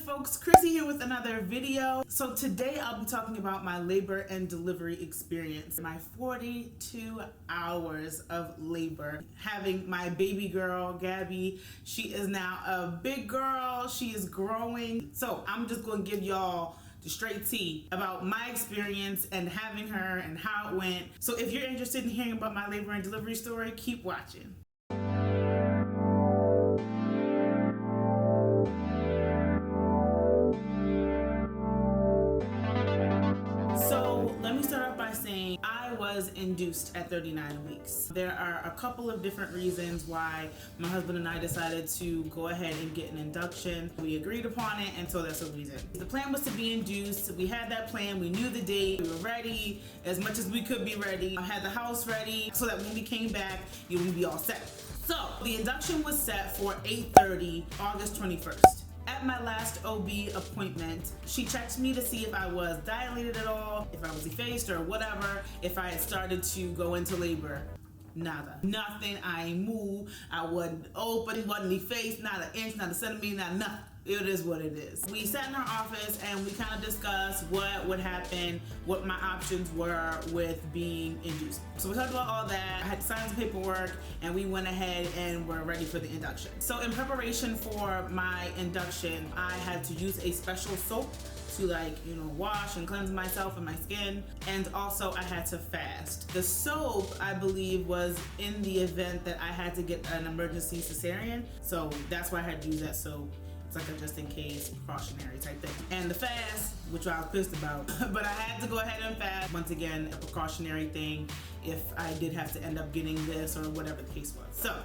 folks, Chrissy here with another video. So today I'll be talking about my labor and delivery experience. My 42 hours of labor. Having my baby girl, Gabi. She is now a big girl. She is growing. So I'm just going to give y'all the straight tea about my experience and having her and how it went. So if you're interested in hearing about my labor and delivery story, keep watching. Let me start off by saying I was induced at 39 weeks. There are a couple of different reasons why my husband and I decided to go ahead and get an induction. We agreed upon it, and so that's the reason. The plan was to be induced. We had that plan. We knew the date. We were ready as much as we could be ready. I had the house ready so that when we came back, we'd be all set. So the induction was set for 8:30, August 21st. At my last OB appointment, she checked me to see if I was dilated at all, if I was effaced or whatever, if I had started to go into labor. Nada. Nothing. I ain't moved. I wasn't open, wasn't effaced, not an inch, not a centimeter, not nothing. It is what it is. We sat in our office and we kind of discussed what would happen, what my options were with being induced. So we talked about all that. I had to sign some paperwork and we went ahead and were ready for the induction. So in preparation for my induction, I had to use a special soap to wash and cleanse myself and my skin, and also I had to fast. The soap, I believe, was in the event that I had to get an emergency cesarean, so that's why I had to use that soap. It's like a just in case precautionary type thing. And the fast, which I was pissed about, but I had to go ahead and fast. Once again, a precautionary thing if I did have to end up getting this or whatever the case was. So,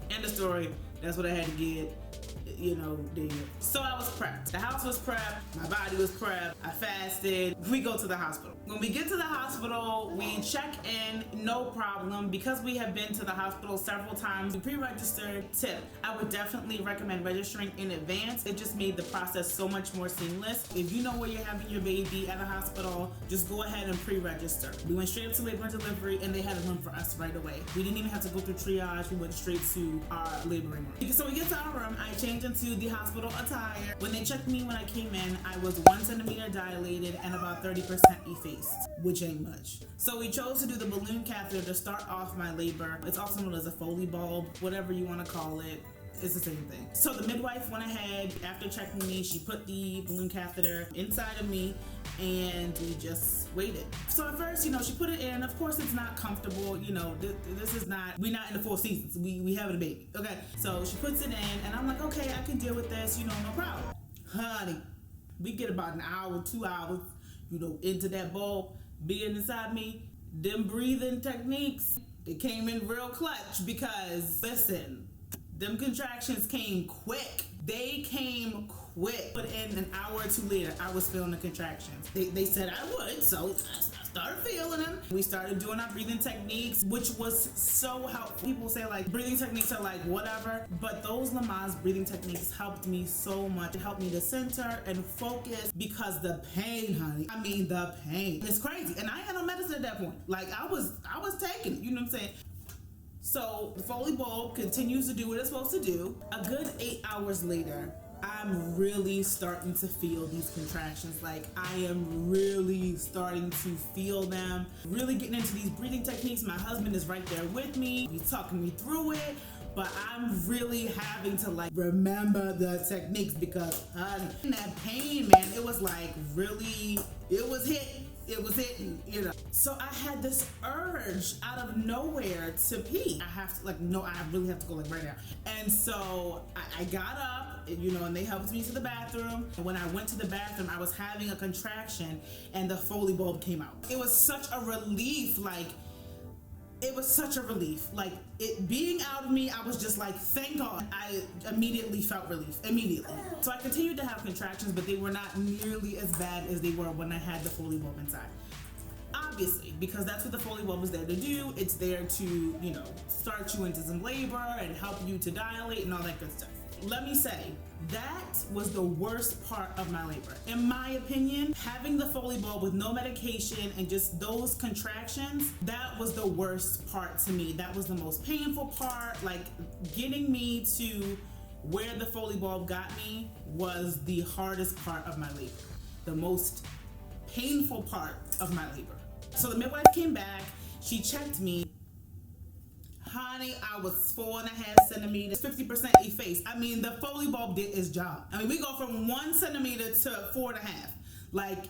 end of story. That's what I had to get. So I was prepped. The house was prepped. My body was prepped. I fasted. We go to the hospital. When we get to the hospital, we check in, no problem. Because we have been to the hospital several times, we pre-registered. Tip, I would definitely recommend registering in advance. It just made the process so much more seamless. If you know where you're having your baby at a hospital, just go ahead and pre-register. We went straight up to labor and delivery and they had a room for us right away. We didn't even have to go through triage. We went straight to our laboring room. So we get to our room, I changed into the hospital attire. When they checked me when I came in, I was 1 centimeter dilated and about 30% effaced, which ain't much. So we chose to do the balloon catheter to start off my labor. It's also known as a Foley bulb, whatever you want to call it. It's the same thing. So the midwife went ahead, after checking me, she put the balloon catheter inside of me and we just waited. So at first, she put it in. Of course, it's not comfortable. This is not, we're not in the Four Seasons. We having a baby, okay? So she puts it in and I'm like, okay, I can deal with this, no problem. Honey, we get about an hour, 2 hours, into that bulb being inside me. Them breathing techniques, they came in real clutch because, listen, them contractions came quick. They came quick. But in an hour or two later, I was feeling the contractions. They said I would, so I started feeling them. We started doing our breathing techniques, which was so helpful. People say breathing techniques are whatever, but those Lamaze breathing techniques helped me so much. It helped me to center and focus because the pain, honey, the pain. It's crazy. And I had no medicine at that point. I was taking it, you know what I'm saying? So the Foley bulb continues to do what it's supposed to do. A good 8 hours later, I'm really starting to feel these contractions. I am really starting to feel them. Really getting into these breathing techniques. My husband is right there with me. He's talking me through it. But I'm really having to remember the techniques because that pain, man, it was really, it was hitting. It was hitting, So I had this urge out of nowhere to pee. I have to, I really have to go right now. And so I got up, and they helped me to the bathroom. And when I went to the bathroom, I was having a contraction and the Foley bulb came out. It was such a relief, it was such a relief. It being out of me, I was just thank God. I immediately felt relief, immediately. So I continued to have contractions, but they were not nearly as bad as they were when I had the Foley bulb inside. Obviously, because that's what the Foley bulb is there to do. It's there to, start you into some labor and help you to dilate and all that good stuff. Let me say, that was the worst part of my labor. In my opinion, having the Foley bulb with no medication and just those contractions, that was the worst part to me. That was the most painful part, getting me to Where the Foley bulb got me was the hardest part of my labor, the most painful part of my labor. So the midwife came back, she checked me. Honey, I was 4.5 centimeters, 50% effaced. I mean, the Foley bulb did its job. I mean, we go from 1 centimeter to 4.5. Like,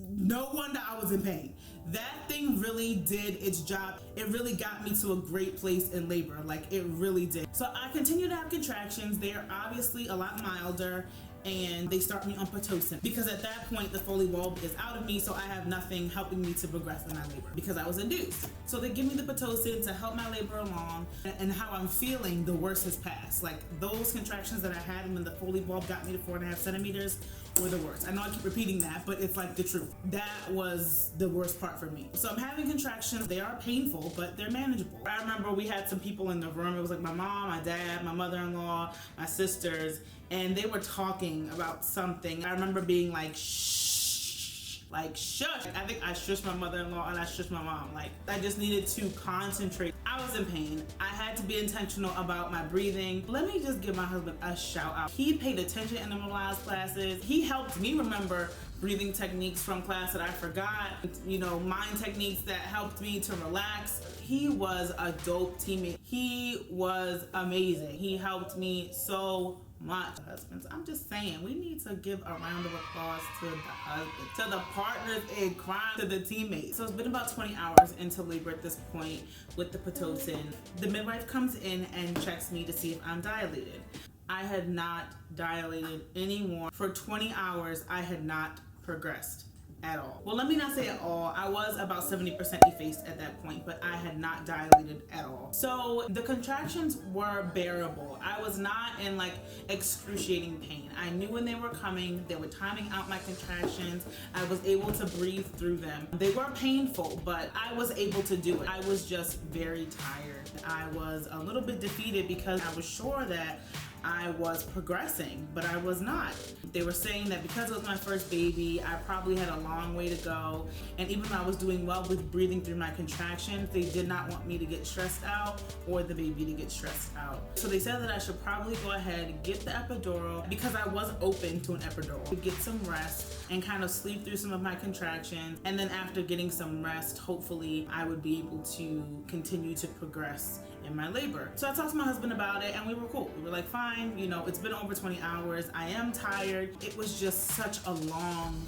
no wonder I was in pain. That thing really did its job. It really got me to a great place in labor. Like, it really did. So I continue to have contractions. They're obviously a lot milder, and they start me on Pitocin because at that point the Foley bulb is out of me, so I have nothing helping me to progress in my labor because I was induced. So they give me the Pitocin to help my labor along, and how I'm feeling, the worst has passed. Like, those contractions that I had when the Foley bulb got me to 4.5 centimeters were the worst. I know I keep repeating that, but it's like the truth. That was the worst part for me. So I'm having contractions. They are painful, but they're manageable. I remember we had some people in the room. It was like my mom, my dad, my mother-in-law, my sisters, and they were talking about something. I remember being like, shh, like shush. I think I shushed my mother-in-law and I shushed my mom. Like, I just needed to concentrate. I was in pain. I had to be intentional about my breathing. Let me just give my husband a shout out. He paid attention in the mobilized classes. He helped me remember breathing techniques from class that I forgot, you know, mind techniques that helped me to relax. He was a dope teammate. He was amazing. He helped me so much. Husbands, I'm just saying, we need to give a round of applause to the husband, to the partners in crime, to the teammates. So it's been about 20 hours into labor at this point with the Pitocin. The midwife comes in and checks me to see if I'm dilated. I had not dilated anymore. For 20 hours, I had not progressed at all. Well, let me not say at all. I was about 70% effaced at that point, but I had not dilated at all. So the contractions were bearable. I was not in like excruciating pain. I knew when they were coming. They were timing out my contractions. I was able to breathe through them. They were painful, but I was able to do it. I was just very tired. I was a little bit defeated because I was sure that I was progressing, but I was not. They were saying that because it was my first baby, I probably had a long way to go. And even though I was doing well with breathing through my contractions, they did not want me to get stressed out or the baby to get stressed out. So they said that I should probably go ahead and get the epidural because I was open to an epidural. Get some rest and kind of sleep through some of my contractions. And then after getting some rest, hopefully I would be able to continue to progress in my labor. So I talked to my husband about it and we were cool. We were like, fine, you know, it's been over 20 hours. I am tired. It was just such a long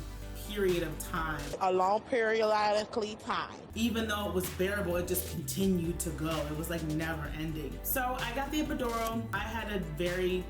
period of time. A long periodically time. Even though it was bearable, it just continued to go. It was like never ending. So I got the epidural. I had a very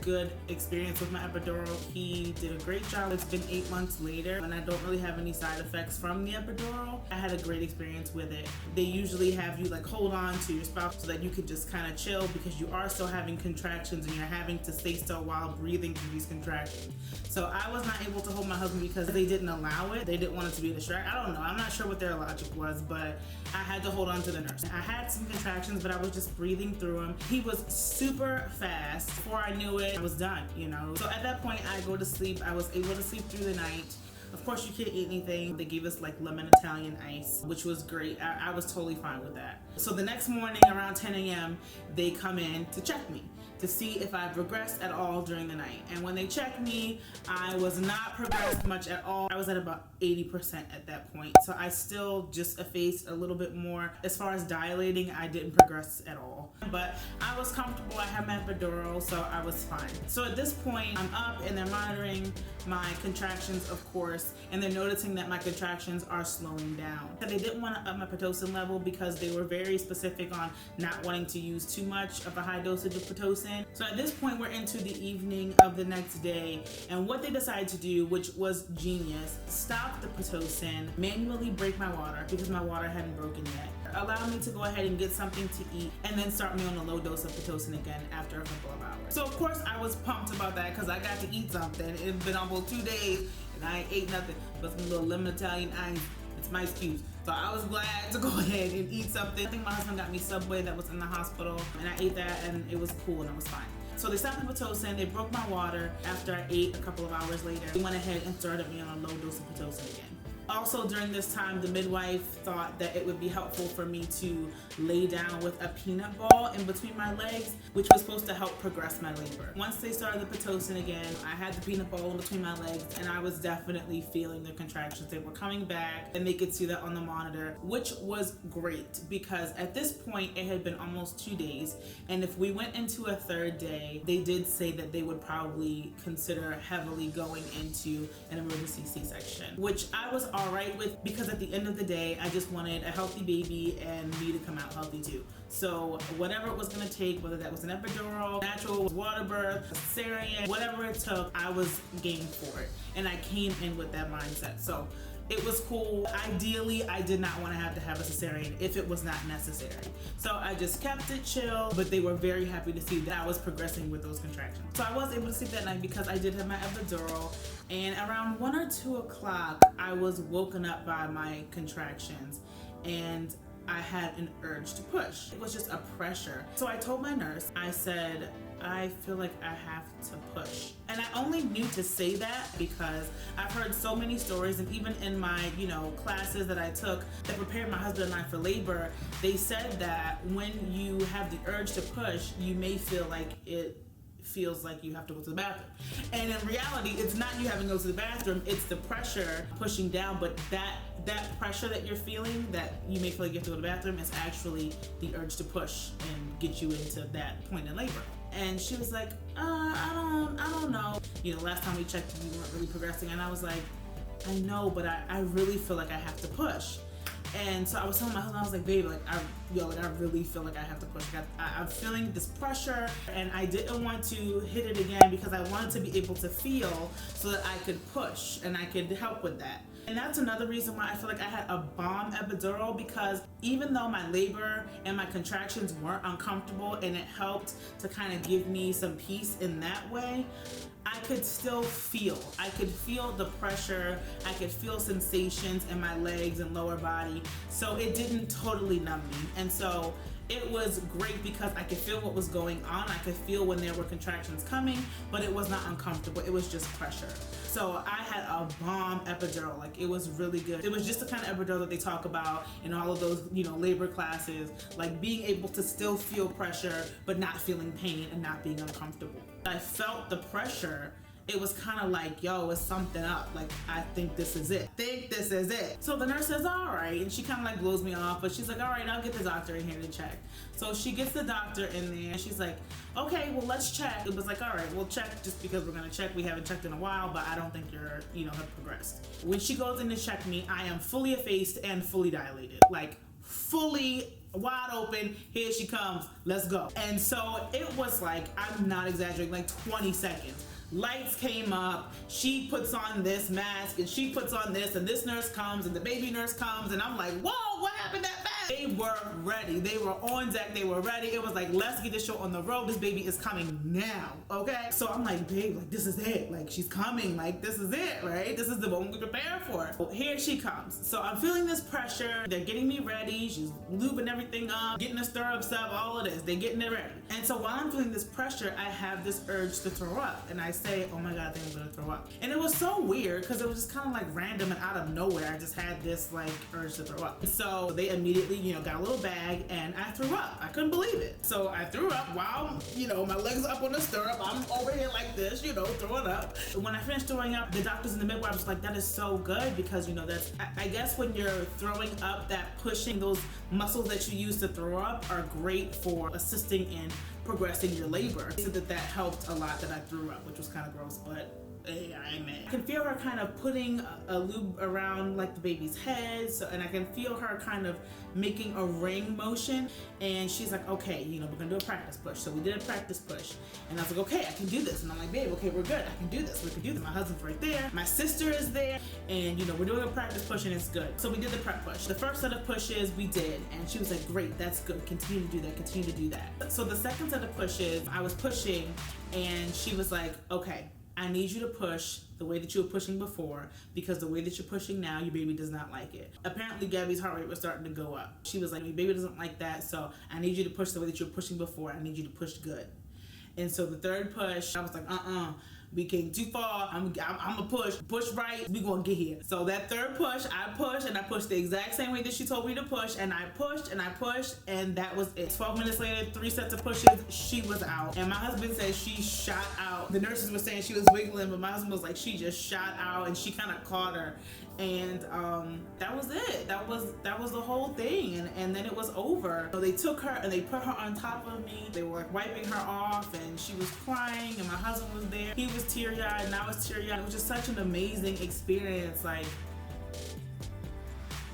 good experience with my epidural. He did a great job. It's been 8 months later and I don't really have any side effects from the epidural. I had a great experience with it. They usually have you like hold on to your spouse so that you could just kind of chill because you are still having contractions and you're having to stay still while breathing through these contractions. So I was not able to hold my husband because they didn't allow it. They didn't want it to be a distraction. I don't know. I'm not sure what their logic was, but I had to hold on to the nurse. I had some contractions, but I was just breathing through them. He was super fast. Before I knew it, I was done, you know. So at that point, I go to sleep. I was able to sleep through the night. Of course, you can't eat anything. They gave us like lemon Italian ice, which was great. I was totally fine with that. So the next morning around 10 a.m., they come in to check me to see if I progressed at all during the night. And when they checked me, I was not progressed much at all. I was at about 80% at that point. So I still just effaced a little bit more. As far as dilating, I didn't progress at all. But I was comfortable. I had my epidural, so I was fine. So at this point, I'm up and they're monitoring my contractions, of course, and they're noticing that my contractions are slowing down. They didn't want to up my Pitocin level because they were very specific on not wanting to use too much of a high dosage of Pitocin. So at this point, we're into the evening of the next day, and what they decided to do, which was genius, stop the Pitocin, manually break my water because my water hadn't broken yet, allow me to go ahead and get something to eat, and then start me on a low dose of Pitocin again after a couple of hours. So of course I was pumped about that because I got to eat something. It's been almost 2 days and I ain't ate nothing but some little lemon Italian ice. It's my excuse. So I was glad to go ahead and eat something. I think my husband got me Subway that was in the hospital and I ate that and it was cool and I was fine. So they stopped the Pitocin, they broke my water after I ate a couple of hours later. They went ahead and started me on a low dose of Pitocin again. Also during this time, the midwife thought that it would be helpful for me to lay down with a peanut ball in between my legs, which was supposed to help progress my labor. Once they started the Pitocin again, I had the peanut ball in between my legs, and I was definitely feeling the contractions. They were coming back, and they could see that on the monitor, which was great because at this point it had been almost 2 days, and if we went into a third day, they did say that they would probably consider heavily going into an emergency C-section, which I was all right with because at the end of the day, I just wanted a healthy baby and me to come out healthy too. So whatever it was gonna take, whether that was an epidural, natural water birth, a cesarean, whatever it took, I was game for it. And I came in with that mindset. So it was cool. Ideally, I did not want to have a cesarean if it was not necessary. So I just kept it chill, but they were very happy to see that I was progressing with those contractions. So I was able to sleep that night because I did have my epidural, and around 1 or 2 o'clock, I was woken up by my contractions, and I had an urge to push. It was just a pressure. So I told my nurse, I said, I feel like I have to push. And I only knew to say that because I've heard so many stories, and even in my, classes that I took that prepared my husband and I for labor, they said that when you have the urge to push, you may feel like it feels like you have to go to the bathroom. And in reality, it's not you having to go to the bathroom, it's the pressure pushing down, but that pressure that you're feeling, that you may feel like you have to go to the bathroom, is actually the urge to push and get you into that point in labor. And she was like, I don't know. Last time we checked, you weren't really progressing. And I was like, I know, but I really feel like I have to push. And so I was telling my husband, I was like, babe, I really feel like I have to push. I'm feeling this pressure, and I didn't want to hit it again because I wanted to be able to feel so that I could push and I could help with that. And that's another reason why I feel like I had a bomb epidural, because even though my labor and my contractions weren't uncomfortable and it helped to kind of give me some peace in that way, I could still feel. I could feel the pressure. I could feel sensations in my legs and lower body. So it didn't totally numb me. And so it was great because I could feel what was going on. I could feel when there were contractions coming, but it was not uncomfortable. It was just pressure. So I had a bomb epidural. It was really good. It was just the kind of epidural that they talk about in all of those, labor classes, being able to still feel pressure, but not feeling pain and not being uncomfortable. I felt the pressure. It was kind of like, yo, it's something up. I think this is it. So the nurse says, all right. And she kind of blows me off, but she's like, all right, I'll get the doctor in here to check. So she gets the doctor in there, and she's like, okay, well, let's check. It was like, all right, we'll check just because we're going to check. We haven't checked in a while, but I don't think you're, have progressed. When she goes in to check me, I am fully effaced and fully dilated. Fully wide open. Here she comes. Let's go. And so it was I'm not exaggerating, 20 seconds. Lights came up, she puts on this mask, and she puts on this, and this nurse comes, and the baby nurse comes, and I'm like, whoa, what happened that fast? They were ready. They were on deck. They were ready. It was let's get this show on the road. This baby is coming now, okay? So I'm like, babe, this is it. She's coming. This is it, right? This is the one we prepare for. Well, here she comes. So I'm feeling this pressure. They're getting me ready. She's lubing everything up, getting the stirrups up, all of this. They're getting it ready. And so while I'm feeling this pressure, I have this urge to throw up. And I say, oh my God, I think I'm gonna throw up. And it was so weird because it was just kind of random and out of nowhere. I just had this urge to throw up. And so they immediately, got a little bag, and I threw up. I couldn't believe it. So I threw up while, my legs up on the stirrup. I'm over here like this, throwing up. When I finished throwing up, the doctors and the midwife was like, that is so good because, that's, I guess when you're throwing up, that pushing, those muscles that you use to throw up are great for assisting in progressing your labor. They said that helped a lot that I threw up, which was kind of gross, but hey, I can feel her kind of putting a lube around the baby's head, and I can feel her kind of making a ring motion, and she's like, okay, we're gonna do a practice push. So we did a practice push, and I was like, okay, I can do this. And I'm like, babe, okay, we're good. I can do this. We can do this. My husband's right there. My sister is there, and we're doing a practice push, and it's good. So we did the prep push. The first set of pushes we did, and she was like, great, that's good. Continue to do that. Continue to do that. So the second set of pushes, I was pushing, and she was like, okay, I need you to push the way that you were pushing before, because the way that you're pushing now, your baby does not like it. Apparently, Gabi's heart rate was starting to go up. She was like, your baby doesn't like that, so I need you to push the way that you were pushing before. I need you to push good. And so the third push, I was like, We came too far. I'm gonna push right. We gonna get here. So that third push, I pushed, and I pushed the exact same way that she told me to push, and I pushed, and that was it. 12 minutes later, 3 sets of pushes, she was out. And my husband said she shot out. The nurses were saying she was wiggling, but my husband was like, she just shot out, and she kind of caught her. And that was it. That was the whole thing, and then it was over. So they took her and they put her on top of me. They were like wiping her off, and she was crying, and my husband was there. He was teary-eyed, and I was teary-eyed. It was just such an amazing experience. Like,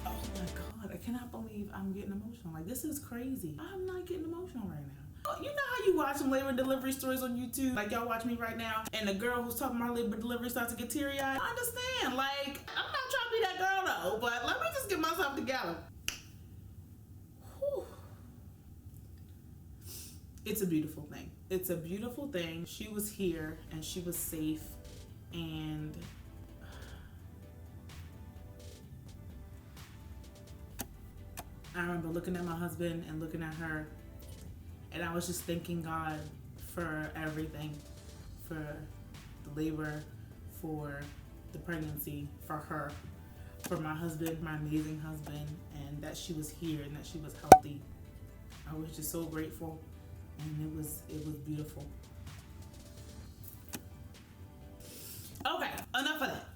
oh my God, I cannot believe I'm getting emotional. Like, this is crazy. I'm not getting emotional right now. You know how you watch some labor and delivery stories on YouTube? Like, y'all watch me right now, and the girl who's talking about labor and delivery starts to get teary-eyed? I understand. Like, I'm not trying to be that girl though, but let me just get myself together. Whew. It's a beautiful thing. It's a beautiful thing. She was here, and she was safe, and I remember looking at my husband and looking at her, and I was just thanking God for everything, for the labor, for the pregnancy, for her, for my husband, my amazing husband, and that she was here and that she was healthy. I was just so grateful, and it was beautiful. Okay, enough of that.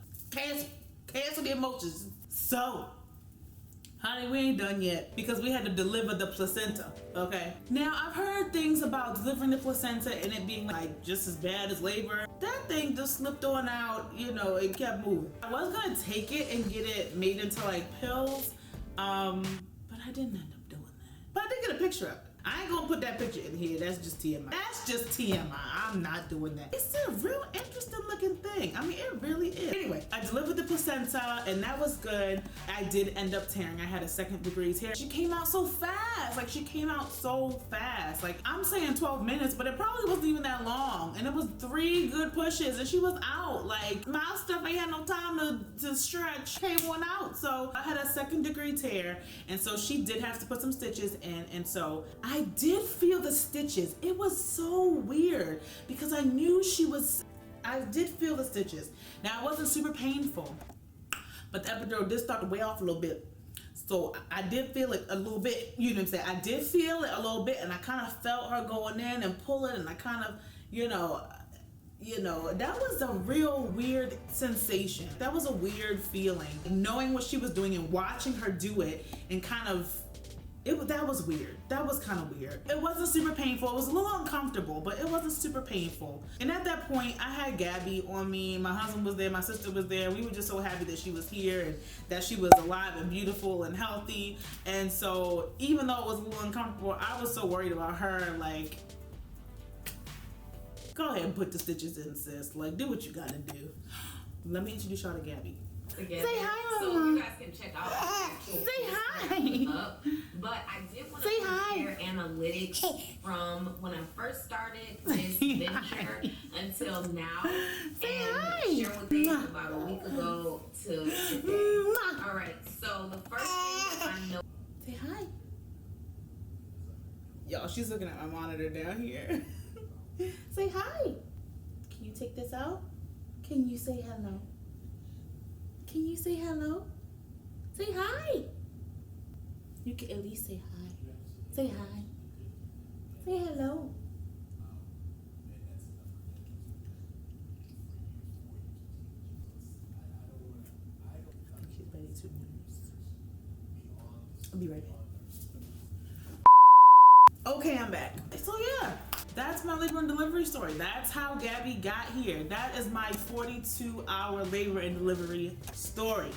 Cancel the emotions. So, honey, we ain't done yet because we had to deliver the placenta, okay? Now, I've heard things about delivering the placenta and it being like just as bad as labor. That thing just slipped on out, you know, it kept moving. I was gonna take it and get it made into like pills, but I didn't end up doing that. But I did get a picture of it. I ain't gonna put that picture in here. That's just TMI. That's just TMI. I'm not doing that. It's a real interesting looking thing. I mean, it really is. Anyway, I delivered the placenta and that was good. I did end up tearing. I had a 2nd-degree tear. She came out so fast. Like, she came out so fast. Like, I'm saying 12 minutes, but it probably wasn't even that long. And it was 3 good pushes and she was out. Like, my stuff ain't had no time to stretch. Came on out. So I had a 2nd-degree tear. And so she did have to put some stitches in. And so I did feel the stitches. It was so weird because I knew I did feel the stitches. Now, it wasn't super painful, but the epidural did start to wear off a little bit. So I did feel it a little bit, you know what I'm saying? I did feel it a little bit, and I kind of felt her going in and pulling, and I kind of, you know, that was a real weird sensation. That was a weird feeling. Knowing what she was doing and watching her do it and kind of, that was weird. That was kind of weird. It wasn't super painful. It was a little uncomfortable, but it wasn't super painful. And at that point, I had Gabi on me. My husband was there. My sister was there. We were just so happy that she was here and that she was alive and beautiful and healthy. And so even though it was a little uncomfortable, I was so worried about her. Like, go ahead and put the stitches in, sis. Like, do what you gotta do. Let me introduce y'all to Gabi. Together. Say hi, so Mama. you guys can check out the actual Say hi. up. But I did want Say to hi. compare analytics from when I first started this venture until now, Say and hi. share what they did about a week ago to today. All right. So the first thing that I know. Say hi. Y'all, she's looking at my monitor down here. Say hi. Can you take this out? Can you say hello? Can you say hello? Say hi. You can at least say hi. Say hi. Say hello. I think she's ready 2 minutes. I'll be right back. Okay, I'm back. So yeah, that's my labor and delivery story. That's how Gabi got here. That is my 42-hour labor and delivery story.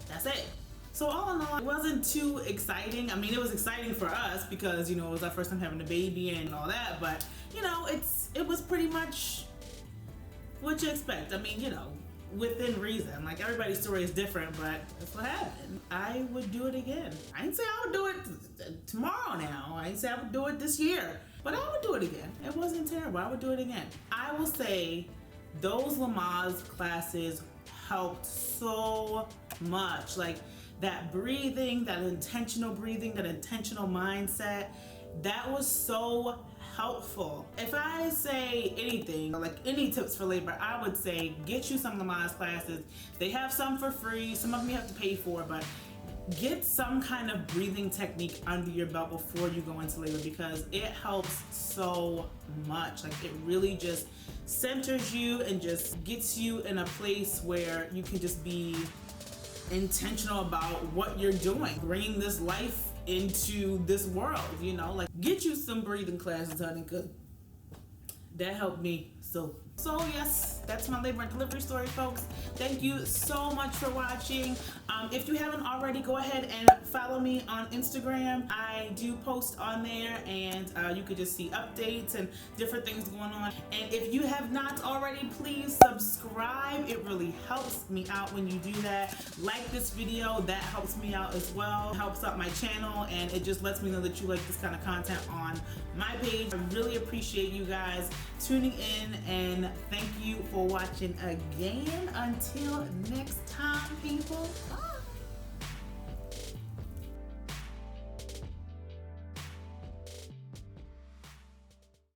That's it. So all in all, it wasn't too exciting. I mean, it was exciting for us because, you know, it was our first time having a baby and all that, but, you know, it was pretty much what you expect. I mean, you know, within reason. Like, everybody's story is different, but that's what happened. I would do it again. I didn't say I would do it tomorrow now. I didn't say I would do it this year, but I would do it again. It wasn't terrible. I would do it again. I will say those Lamaze classes helped so much. Like, that breathing, that intentional mindset, that was so helpful. If I say anything, like any tips for labor, I would say get you some of the Lamaze classes. They have some for free, some of them you have to pay for, but get some kind of breathing technique under your belt before you go into labor, because it helps so much. Like, it really just centers you and just gets you in a place where you can just be intentional about what you're doing, bringing this life into this world, you know. Like, get you some breathing classes, honey, because that helped me. So yes, that's my labor and delivery story, folks. Thank you so much for watching. If you haven't already, go ahead and follow me on Instagram. I do post on there, and you could just see updates and different things going on. And if you have not already, please subscribe. It really helps me out when you do that. Like this video, that helps me out as well. It helps out my channel, and it just lets me know that you like this kind of content on my page. I really appreciate you guys tuning in, and thank you for watching again. Until next time, people. Bye.